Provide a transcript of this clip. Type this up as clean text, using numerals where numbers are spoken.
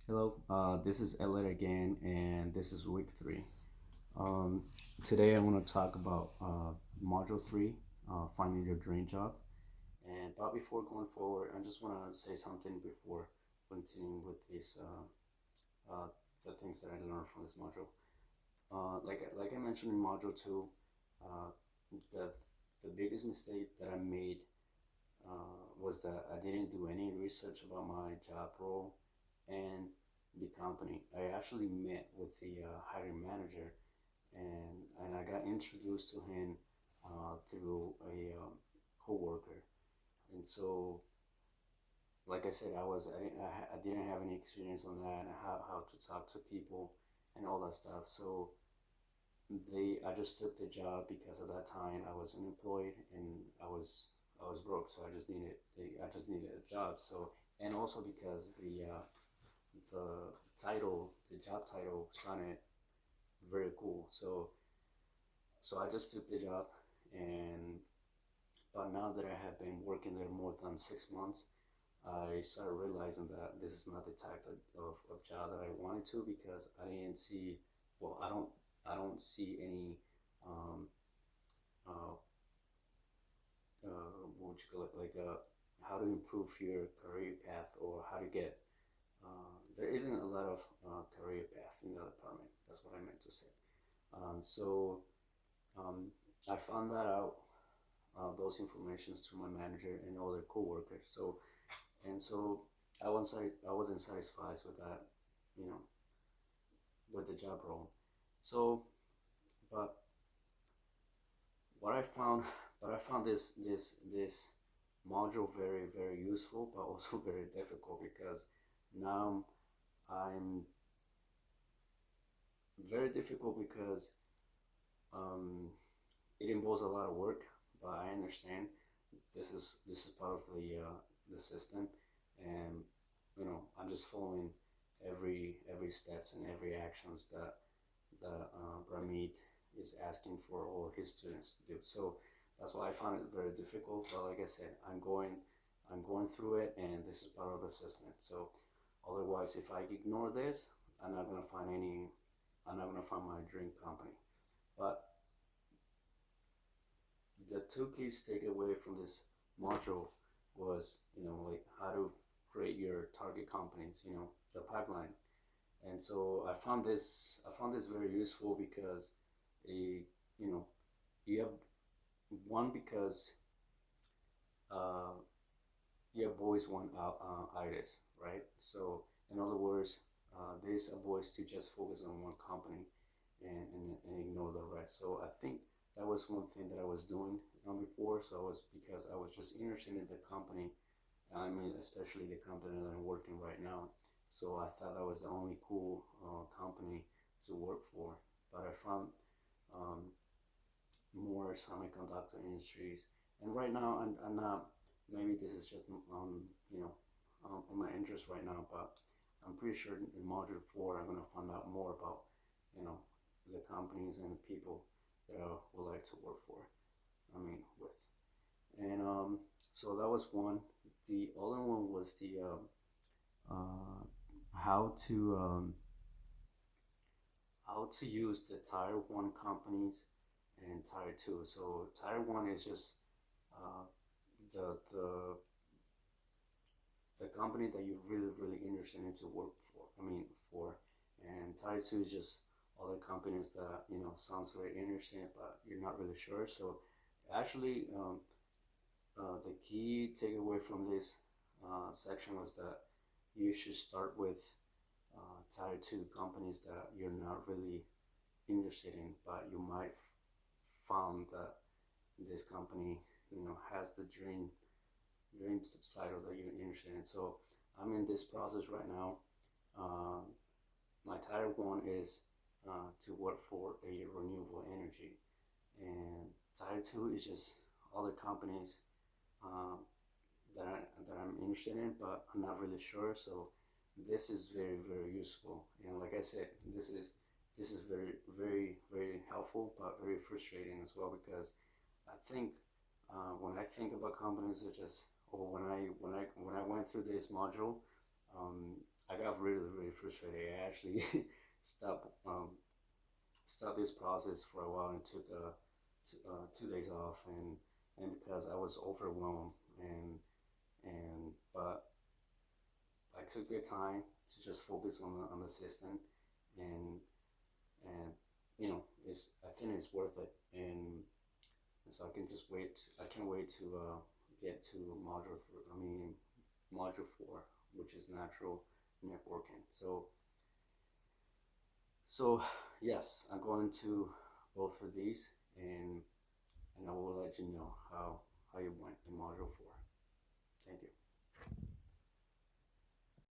Hello, this is Elliot again, and this is week three. Um, Today I want to talk about module three, finding your dream job. But before going forward, I just want to say something before continuing with this, the things that I learned from this module. Like I mentioned in module two, uh, the the biggest mistake that I made was that I didn't do any research about my job role and the company. I actually met with the hiring manager, and I got introduced to him through a coworker. And so, like I said, I didn't have any experience on that and how to talk to people and all that stuff. So I just took the job because at that time I was unemployed and I was broke, so I just needed a job. So and also because the the job title sounded very cool. So I just took the job, and but now that I have been working there more than 6 months, I started realizing that this is not the type of job that I wanted to, because I didn't see, well, I don't see any um, uh, what would you call it, like how to improve your career path, or how to get. There isn't a lot of career path in the department. That's what I meant to say. So um, I found that out, those informations, through my manager and other coworkers. So I wasn't satisfied with that, you know, with the job role. So, but what I found, but I found this module very useful, but also very difficult, because now I'm very difficult because um, it involves a lot of work. But I understand this is part of the system, and I'm just following every steps and every actions that Ramit is asking for all his students to do. So that's why I found it very difficult. But like I said, I'm going through it, and this is part of the system. So otherwise, if I ignore this, I'm not gonna find any. I'm not gonna find my dream company. But the two keys takeaway from this module was, like how to create your target companies, the pipeline. And so I found this very useful, because a you know you have one, because uh, you avoid one itis, right? So in other words, this avoids to just focus on one company, and ignore the rest. So I think that was one thing that I was doing before. So I was because I was just interested in the company. I mean, especially the company that I'm working right now. So I thought that was the only cool company to work for. But I found um, more semiconductor industries, and right now I'm not. Maybe this is just in my interest right now, but I'm pretty sure in module four I'm gonna find out more about you know the companies and the people that I would like to work for. I mean with. And so that was one. The other one was the how to use the tier one companies and tier two. So tier one is just uh, the the company that you're really interested in to work for. I mean for, and tier two is just other companies that sounds very interesting, but you're not really sure. So actually, the key takeaway from this section was that you should start with tier two companies that you're not really interested in, but you might found that this company has the dream title that you're interested in. So I'm in this process right now. Uh, my title one is to work for a renewable energy, and title two is just other companies uh, that I'm interested in, but I'm not really sure. So this is very useful, and like I said, this is very helpful, but very frustrating as well, because I think when I think about companies such as, or when I went through this module, um, I got really frustrated. I actually stopped stopped this process for a while and took 2 days off, and because I was overwhelmed, and but I took the time to just focus on the system, and and it's I think it's worth it, and so I can just wait. I can't wait to get to module three. I mean module four, which is natural networking. So yes, I'm going to go through these, and I will let you know how you went in module four. Thank you.